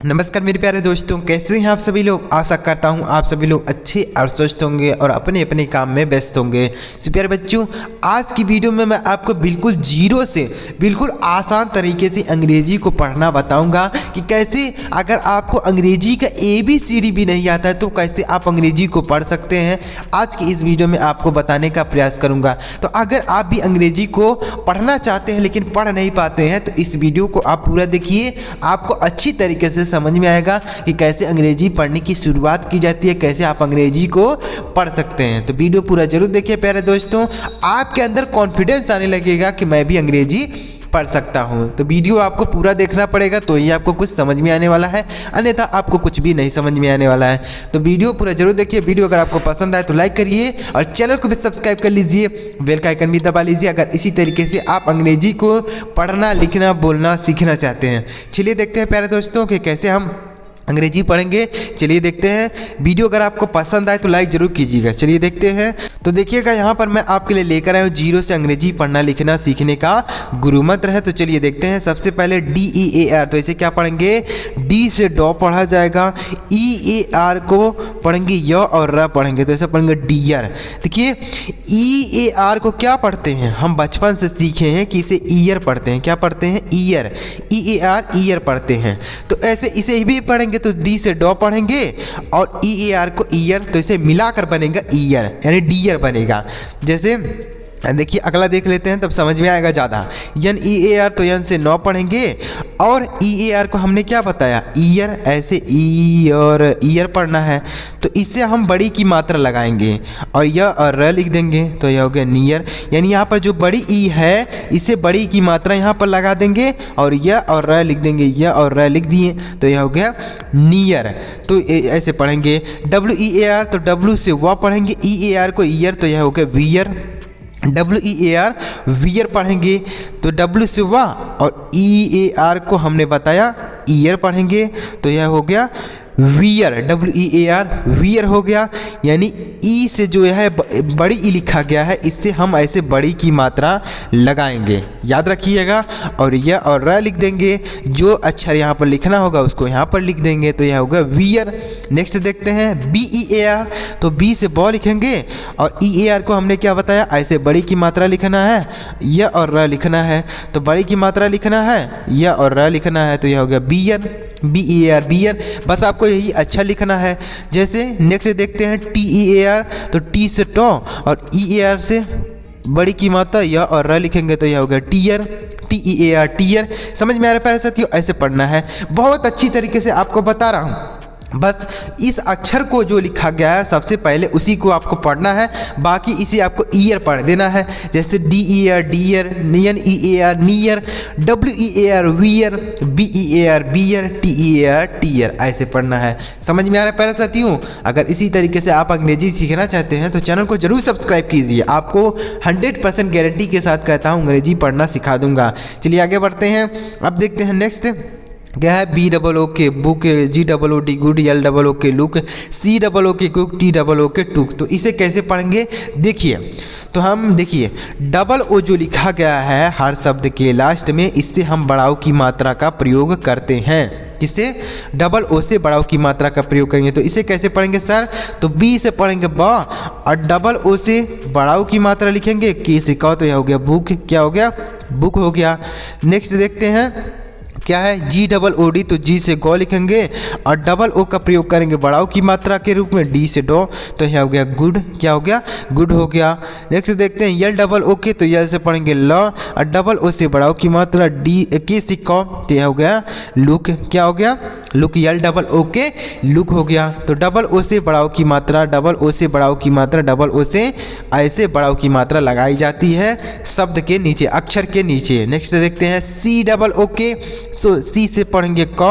नमस्कार मेरे प्यारे दोस्तों, कैसे हैं आप सभी लोग। आशा करता हूं आप सभी लोग अच्छे और स्वस्थ होंगे और अपने अपने काम में व्यस्त होंगे। सो प्यारे बच्चों, आज की वीडियो में मैं आपको बिल्कुल जीरो से बिल्कुल आसान तरीके से अंग्रेजी को पढ़ना बताऊंगा कि कैसे अगर आपको अंग्रेजी का ABCD भी नहीं आता है तो कैसे आप अंग्रेजी को पढ़ सकते हैं। आज की इस वीडियो में आपको बताने का प्रयास करूँगा। तो अगर आप भी अंग्रेजी को पढ़ना चाहते हैं लेकिन पढ़ नहीं पाते हैं तो इस वीडियो को आप पूरा देखिए, आपको अच्छी तरीके से समझ में आएगा कि कैसे अंग्रेजी पढ़ने की शुरुआत की जाती है, कैसे आप अंग्रेजी को पढ़ सकते हैं। तो वीडियो पूरा जरूर देखिए प्यारे दोस्तों, आपके अंदर कॉन्फिडेंस आने लगेगा कि मैं भी अंग्रेजी पढ़ सकता हूँ। तो वीडियो आपको पूरा देखना पड़ेगा तो ही आपको कुछ समझ में आने वाला है, अन्यथा आपको कुछ भी नहीं समझ में आने वाला है। तो वीडियो पूरा जरूर देखिए। वीडियो अगर आपको पसंद आए तो लाइक करिए और चैनल को भी सब्सक्राइब कर लीजिए, बेल का आइकन भी दबा लीजिए अगर इसी तरीके से आप अंग्रेजी को पढ़ना, लिखना, बोलना सीखना चाहते हैं। चलिए देखते हैं प्यारे दोस्तों कि कैसे हम अंग्रेजी पढ़ेंगे। चलिए देखते हैं। वीडियो अगर आपको पसंद आए तो लाइक जरूर कीजिएगा। चलिए देखते हैं। तो देखिएगा यहाँ पर मैं आपके लिए लेकर आया हूँ जीरो से अंग्रेजी पढ़ना लिखना सीखने का गुरु मंत्र है। तो चलिए देखते हैं। सबसे पहले DEAR, तो इसे क्या पढ़ेंगे, D से डॉ पढ़ा जाएगा, EAR को पढ़ेंगे य और र पढ़ेंगे, तो ऐसा पढ़ेंगे डियर। देखिए EAR को क्या पढ़ते हैं, हम बचपन से सीखे हैं कि इसे ईयर पढ़ते हैं। क्या पढ़ते हैं, ईयर, EAR ईयर पढ़ते हैं। तो ऐसे इसे भी पढ़ेंगे तो D से डॉ पढ़ेंगे और EAR को ईयर, तो इसे मिलाकर बनेगा ईयर यानी डियर बनेगा। जैसे देखिए अगला देख लेते हैं तब समझ में आएगा ज़्यादा। NEAR तो यन से नौ पढ़ेंगे और EAR को हमने क्या बताया, ईयर, ऐसे ई और ईयर पढ़ना है तो इससे हम बड़ी की मात्रा लगाएंगे और य और र लिख देंगे तो यह हो गया नियर। यानी यहाँ पर जो बड़ी ई है इसे बड़ी की मात्रा यहाँ पर लगा देंगे और य और र लिख देंगे, य और र लिख दिए तो यह हो गया नियर। तो ऐसे पढ़ेंगे। WEAR तो W से व पढ़ेंगे, EAR को ईयर तो यह हो गया वियर, WEAR वियर पढ़ेंगे। तो W से वा और EAR को हमने बताया ईयर पढ़ेंगे तो यह हो गया वियर, WEAR वियर हो गया। यानी ई से जो है बड़ी ई लिखा गया है, इससे हम ऐसे बड़ी की मात्रा लगाएंगे, याद रखिएगा। और यह और र लिख देंगे, जो अक्षर यहाँ पर लिखना होगा उसको यहाँ पर लिख देंगे तो यह होगा वियर। नेक्स्ट देखते हैं BEAR, तो B से बॉ लिखेंगे और EAR को हमने क्या बताया, ऐसे बड़ी की मात्रा लिखना है, यह और र लिखना है, तो बड़ी की मात्रा लिखना है, यह और र लिखना है तो यह हो गया बियर, BEAR बियर। बस आपको यही अच्छा लिखना है। जैसे नेक्स्ट देखते हैं TEAR, तो T से टॉ और EAR से बड़ी की मात्रा यह और र लिखेंगे तो यह हो गया टीयर, TEAR टीयर। समझ में आ रहा है प्यारे साथियों, ऐसे पढ़ना है। बहुत अच्छी तरीके से आपको बता रहा हूँ, बस इस अक्षर को जो लिखा गया है सबसे पहले उसी को आपको पढ़ना है, बाकी इसे आपको ईयर पढ़ देना है। जैसे DEAR dear, NEAR near, WEAR wear, BEAR bear, TEAR tear, ऐसे पढ़ना है। समझ में आ रहा है प्यारे साथियों। अगर इसी तरीके से आप अंग्रेजी सीखना चाहते हैं तो चैनल को जरूर सब्सक्राइब कीजिए। आपको 100% गारंटी के साथ कहता हूँ अंग्रेजी पढ़ना सिखा दूंगा। चलिए आगे बढ़ते हैं। अब देखते हैं नेक्स्ट क्या है। BOO के बुक, GOOD गुड, LOO के लुक, COO के कुक, TOO के टुक। तो इसे कैसे पढ़ेंगे देखिए। तो हम देखिए OO जो लिखा गया है हर शब्द के लास्ट में, इससे हम बढ़ाव की मात्रा का प्रयोग करते हैं। किससे, OO से बढ़ाव की मात्रा का प्रयोग करेंगे। तो इसे कैसे पढ़ेंगे सर, तो B से पढ़ेंगे ब और OO से बढ़ाव की मात्रा लिखेंगे, K से क तो यह हो गया बुक। क्या हो गया, बुक हो गया। नेक्स्ट देखते हैं क्या है, GOOD, तो G से गो लिखेंगे और OO का प्रयोग करेंगे बढ़ाव की मात्रा के रूप में, D से डो तो यह हो गया गुड। क्या हो गया, गुड हो गया। नेक्स्ट देखते हैं LOO के, तो L से पढ़ेंगे ल और OO से बढ़ाव की मात्रा K से क तो यह हो गया लुक। क्या हो गया, लुक, LOO के लुक हो गया। तो OO से बढ़ाव की मात्रा, OO से बढ़ाव की मात्रा, OO से ऐसे बढ़ाव की मात्रा लगाई जाती है शब्द के नीचे, अक्षर के नीचे। नेक्स्ट देखते हैं COO के, सो C से पढ़ेंगे क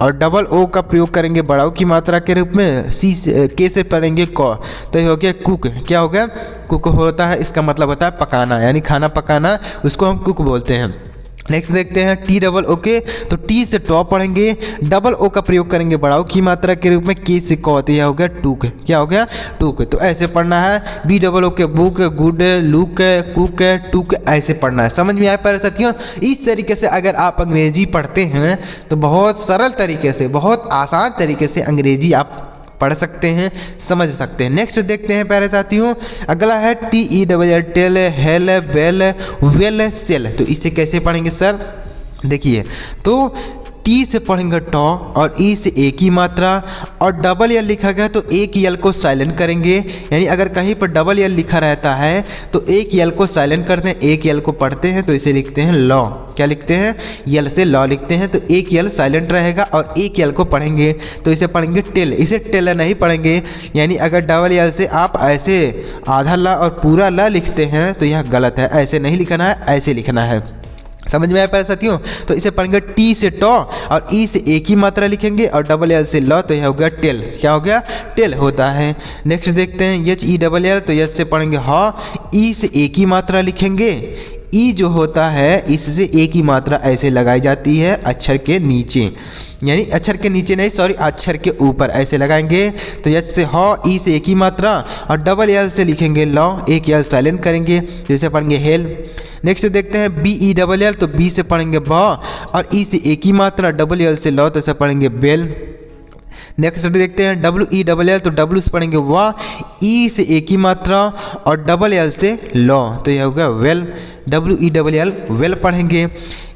और OO का प्रयोग करेंगे बढ़ाव की मात्रा के रूप में, K से पढ़ेंगे क तो ये हो गया कुक। क्या हो गया, कुक होता है, इसका मतलब होता है पकाना, यानी खाना पकाना, उसको हम कुक बोलते हैं। नेक्स्ट देखते हैं टी डबल ओ के, तो टी से टॉ पढ़ेंगे, डबल ओ का प्रयोग करेंगे बड़ा ओ की मात्रा के रूप में, के से कौ, तो यह हो गया टूक। क्या हो गया? टूक। तो ऐसे पढ़ना है। बी डबल ओ के बुक, गुड, लुक, कुक, टूक, ऐसे पढ़ना है। समझ में आया प्यारे साथियों? इस तरीके से अगर आप अंग्रेजी पढ़ते हैं तो बहुत सरल तरीके से, बहुत आसान तरीके से अंग्रेजी आप पढ़ सकते हैं, समझ सकते हैं। नेक्स्ट देखते हैं प्यारे साथियों, अगला है T E double L, tell, hell, well, well, sell. तो इसे कैसे पढ़ेंगे सर? देखिए, तो टी से पढ़ेंगे टॉ और ई से ए की मात्रा, और डबल एल लिखा गया तो एक एल को साइलेंट करेंगे, यानी अगर कहीं पर डबल एल लिखा रहता है तो एक एल को साइलेंट करते हैं, एक एल को पढ़ते हैं तो इसे लिखते हैं लॉ। क्या लिखते हैं? यल से लॉ लिखते हैं, तो एक एल साइलेंट रहेगा और एक एल को पढ़ेंगे तो इसे पढ़ेंगे टेल। इसे टेल नहीं पढ़ेंगे, यानी अगर डबल एल से आप ऐसे आधा ला और पूरा ला लिखते हैं तो यह गलत है, ऐसे नहीं लिखना है, ऐसे लिखना है। समझ में आया प्यारे साथियों? तो इसे पढ़ेंगे टी से टॉ और ई से ए की मात्रा लिखेंगे और डबल एल से लॉ, तो यह हो गया टेल। क्या हो गया? टेल होता है। नेक्स्ट देखते हैं एच ई डबल एल, तो एच से पढ़ेंगे हॉ, ई से ए की मात्रा लिखेंगे। ई जो होता है इससे ए की मात्रा ऐसे लगाई जाती है अक्षर के नीचे, यानी अक्षर के नीचे नहीं, सॉरी, अक्षर के ऊपर ऐसे लगाएंगे। तो एच से हॉ, ई से ए की मात्रा और डबल एल से लिखेंगे लॉ, एक एल साइलेंट करेंगे, जैसे पढ़ेंगे हेल। नेक्स्ट देखते हैं बी ई डबल एल, तो बी से पढ़ेंगे बॉ और ई से ए की मात्रा, डबल एल से लॉ, तो इसे पढ़ेंगे बेल। नेक्स्ट देखते हैं डब्ल्यू ई डबल एल, तो डब्ल्यू से पढ़ेंगे वाह, ई से ए की मात्रा और डबल एल से लॉ, तो यह होगा well. W E double L well पढ़ेंगे।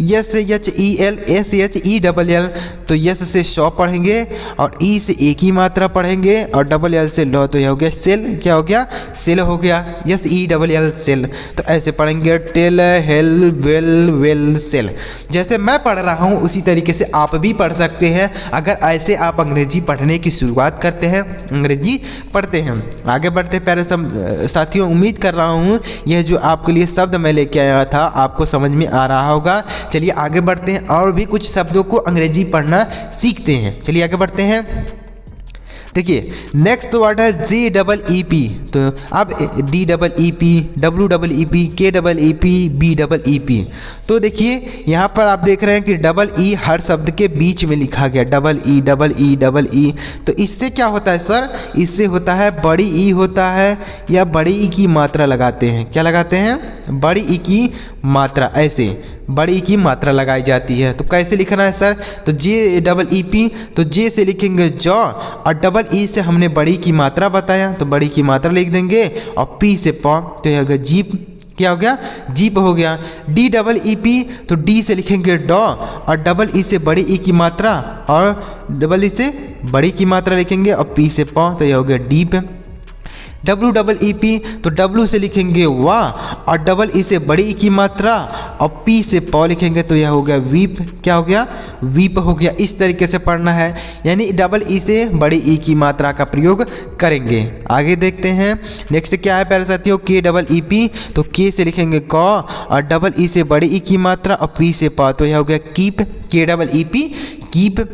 यस से H E L, S H E double L, तो यस से शॉ पढ़ेंगे और ई से ए की मात्रा पढ़ेंगे और डबल एल से लॉ, तो यह हो गया सेल। क्या हो गया? सेल हो गया। Yes E double L cell, तो ऐसे पढ़ेंगे tell, hell, well, well, cell. जैसे मैं पढ़ रहा हूँ उसी तरीके से आप भी पढ़ सकते हैं। अगर ऐसे आप अंग्रेजी पढ़ने की शुरुआत करते हैं, अंग्रेजी पढ़ते हैं, आगे बढ़ते प्यारे साथियों, उम्मीद कर रहा हूँ यह जो आपके लिए शब्द मैं लेके आया था आपको समझ में आ रहा होगा। चलिए आगे बढ़ते हैं और भी कुछ शब्दों को अंग्रेजी पढ़ना सीखते हैं। चलिए आगे बढ़ते हैं। देखिए नेक्स्ट वर्ड है जे डबल ई पी, तो अब D double E P, W double E P, K double E P, B double E P. तो देखिए यहाँ पर आप देख रहे हैं कि डबल ई हर शब्द के बीच में लिखा गया, double E double E double E. तो इससे क्या होता है सर? इससे होता है बड़ी ई होता है या बड़ी ई की मात्रा लगाते हैं। क्या लगाते हैं? बड़ी ई की मात्रा, ऐसे बड़ी ई की मात्रा लगाई जाती है। तो कैसे लिखना है सर? तो जे डबल ई पी, तो जे से लिखेंगे जॉ और डबल ई से हमने बड़ी की मात्रा बताया तो बड़ी की मात्रा लिख देंगे और पी से पॉ, तो यह होगा जीप। क्या हो गया? जीप हो गया। डी डबल ई पी, तो डी से लिखेंगे डॉ और डबल ई से बड़ी ई की मात्रा और डबल ई से बड़ी की मात्रा लिखेंगे और पी से पॉ, तो यह हो गया deep. W double E P, तो डब्ल्यू से लिखेंगे वाह और डबल ई से बड़ी ई की मात्रा और पी से पॉ लिखेंगे, तो यह हो गया वीप। क्या हो गया? वीप हो गया। इस तरीके से पढ़ना है, यानी डबल ई से बड़ी ई की मात्रा का प्रयोग करेंगे। आगे देखते हैं नेक्स्ट क्या है प्यारे साथियों, के डबल ई पी, तो के से लिखेंगे कॉ और डबल ई से बड़ी ई की मात्रा और पी से पॉ, तो यह हो गया कीप। के double E P, keep.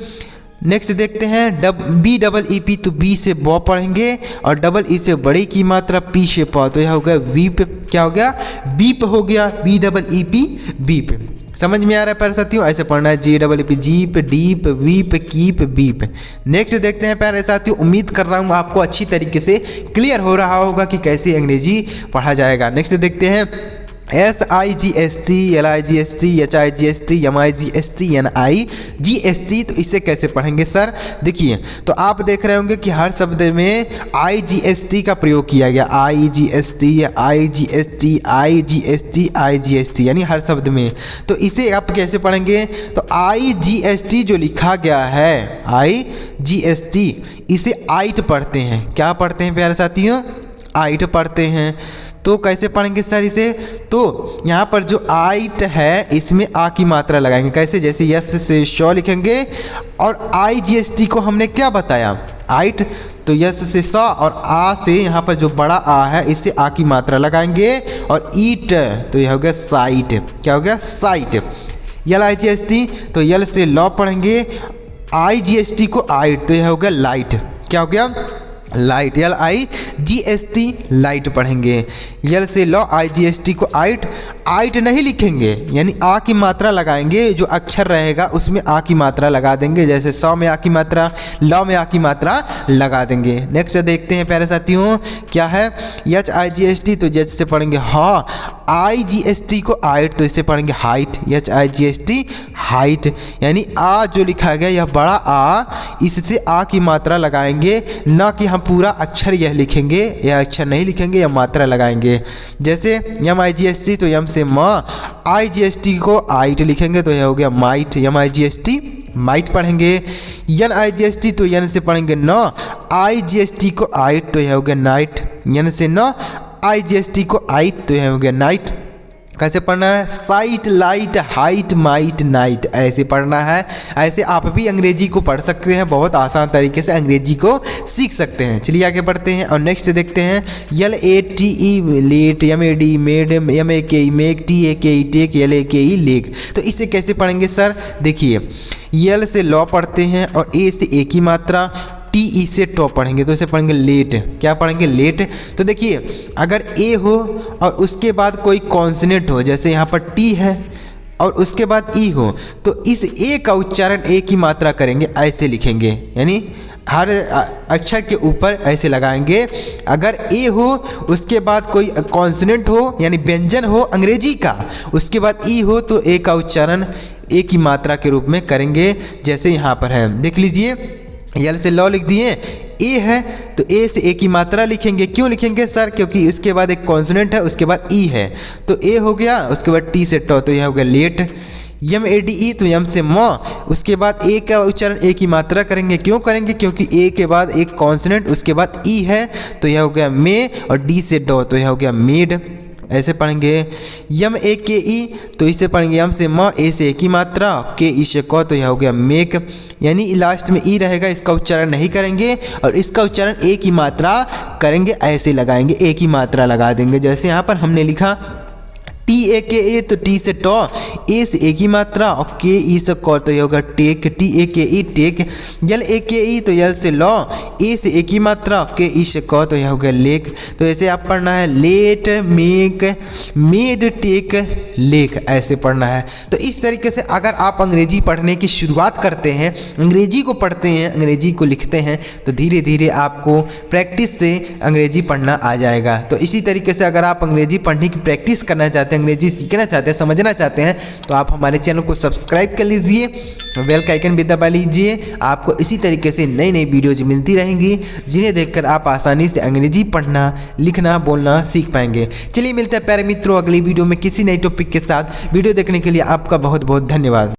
Next देखते हैं बी डबल ई पी, तो बी से बॉ पढ़ेंगे और डबल ई से बड़ी की मात्रा पी से पॉ, तो यह हो गया वीप। क्या हो गया? बीप हो गया। B double E P, beep. समझ में आ रहा है प्यारे साथियों? ऐसे पढ़ना है, J double E P, jeep, deep, weep, keep, beep. Next देखते हैं प्यारे साथियों, उम्मीद कर रहा हूँ आपको अच्छी तरीके से क्लियर हो रहा होगा कि कैसे अंग्रेजी पढ़ा जाएगा। नेक्स्ट देखते हैं S I G S T, L I G S T, H I G S T, M I G S T, N I G S T. तो इसे कैसे पढ़ेंगे सर? देखिए, तो आप देख रहे होंगे कि हर शब्द में आई जी एस टी का प्रयोग किया गया, आई जी एस टी, आई जी एस टी, आई जी एस टी, आई जी एस टी, यानी हर शब्द में। तो इसे आप कैसे पढ़ेंगे? तो आई जी एस टी जो लिखा गया है, आई जी एस टी, इसे आइट पढ़ते हैं। क्या पढ़ते हैं प्यारे साथियों? आइट पढ़ते हैं। तो कैसे पढ़ेंगे सर इसे? तो यहाँ पर जो आइट है इसमें आ की मात्रा लगाएंगे। कैसे? जैसे यस से शॉ लिखेंगे और आई जी एस टी को हमने क्या बताया? आइट। तो यस से स और आ से यहाँ पर जो बड़ा आ है इससे आ की मात्रा लगाएंगे और ईट, तो यह हो गया साइट। क्या हो गया? साइट। यल आई जी एस टी, तो यल से लॉ पढ़ेंगे, आई जी एस टी को आइट, तो यह हो गया लाइट। क्या हो गया? लाइट। यल आई जी एस टी, लाइट पढ़ेंगे। यल से लॉ, IGST को आइट, आइट नहीं लिखेंगे, यानी आ की मात्रा लगाएंगे, जो अक्षर रहेगा उसमें आ की मात्रा लगा देंगे, जैसे सौ में आ की मात्रा, लॉ में आ की मात्रा लगा देंगे। नेक्स्ट देखते हैं प्यारे साथियों क्या है, HIGST, तो जज से पढ़ेंगे हाँ, IGST को आइट, तो इसे पढ़ेंगे हाइट, HIGST हाइट, यानी आ जो लिखा गया यह बड़ा आ, इससे आ की मात्रा लगाएंगे, ना कि हम पूरा अक्षर यह लिखेंगे, यह अक्षर नहीं लिखेंगे, यह मात्रा लगाएंगे। जैसे MIGST, तो यम से म, IGST को आइट लिखेंगे, तो यह हो गया माइट, MIGST माइट पढ़ेंगे। NIGST, तो यन से पढ़ेंगे न, IGST को आइट, तो यह हो गया नाइट, यन से न, IGST को आइट, तो यह हो गया नाइट। कैसे पढ़ना है, site, light, height, might, night, ऐसे पढ़ना है। ऐसे आप भी अंग्रेजी को पढ़ सकते हैं, बहुत आसान तरीके से अंग्रेजी को सीख सकते हैं। चलिए आगे बढ़ते हैं और नेक्स्ट देखते हैं LATE late, MAD made, MAKE make, TAKE take, LAKE lake. तो इसे कैसे पढ़ेंगे सर, देखिए यल से लॉ पढ़ते हैं और ए से ए की मात्रा, TE से टॉप पढ़ेंगे, तो इसे पढ़ेंगे लेट। क्या पढ़ेंगे, लेट। तो देखिए अगर ए हो और उसके बाद कोई कॉन्सोनेंट हो, जैसे यहाँ पर टी है और उसके बाद ई हो, तो इस ए का उच्चारण ए की मात्रा करेंगे, ऐसे लिखेंगे, यानी हर अक्षर के ऊपर ऐसे लगाएंगे। अगर ए हो उसके बाद कोई कॉन्सोनेंट हो यानी व्यंजन हो अंग्रेजी का, उसके बाद ई हो, तो ए का उच्चारण ए की मात्रा के रूप में करेंगे, जैसे यहाँ पर है। देख लीजिए यल से लॉ लिख दिए, ए है तो ए से ए की मात्रा लिखेंगे। क्यों लिखेंगे सर, क्योंकि उसके बाद एक कॉन्सोनेंट है, उसके बाद ई है, तो ए हो गया, उसके बाद टी से टॉ, तो यह हो गया लेट। MADE, तो यम से म, उसके बाद ए का उच्चारण ए की मात्रा करेंगे। क्यों करेंगे, क्योंकि ए के बाद एक कॉन्सोनेंट, उसके बाद ई है, तो यह हो गया मे, और डी से डॉ, तो यह हो गया मेड। ऐसे पढ़ेंगे। MAKE, तो इसे पढ़ेंगे यम से म, ए से ए की मात्रा, के ई से क, तो यह हो गया मेक, यानी लास्ट में ई रहेगा, इसका उच्चारण नहीं करेंगे और इसका उच्चारण ए की मात्रा करेंगे, ऐसे लगाएंगे, ए की मात्रा लगा देंगे। जैसे यहाँ पर हमने लिखा TAKE, तो टी से टॉ, ए से ए की मात्रा और के ई से क, तो यह होगा टेक, TAKE टेक। LAKE, तो यल से लॉ, ए से ए की मात्रा, के ई से क, तो यह होगा लेक। तो ऐसे आप पढ़ना है late, make, made, take, lake, ऐसे पढ़ना है। तो इस तरीके से अगर आप अंग्रेजी पढ़ने की शुरुआत करते हैं, अंग्रेजी को पढ़ते हैं, अंग्रेजी को लिखते हैं, तो धीरे धीरे आपको प्रैक्टिस से अंग्रेजी पढ़ना आ जाएगा। तो इसी तरीके से अगर आप अंग्रेजी पढ़ने की प्रैक्टिस करना चाहते हैं, अंग्रेजी सीखना चाहते हैं, समझना चाहते हैं, तो आप हमारे चैनल को सब्सक्राइब कर लीजिए, बेल का आइकन भी दबा लीजिए। आपको इसी तरीके से नई नई वीडियोज मिलती रहेंगी, जिन्हें देखकर आप आसानी से अंग्रेजी पढ़ना, लिखना, बोलना सीख पाएंगे। चलिए मिलते हैं प्यारे मित्रों अगली वीडियो में किसी नई टॉपिक के साथ। वीडियो देखने के लिए आपका बहुत बहुत धन्यवाद।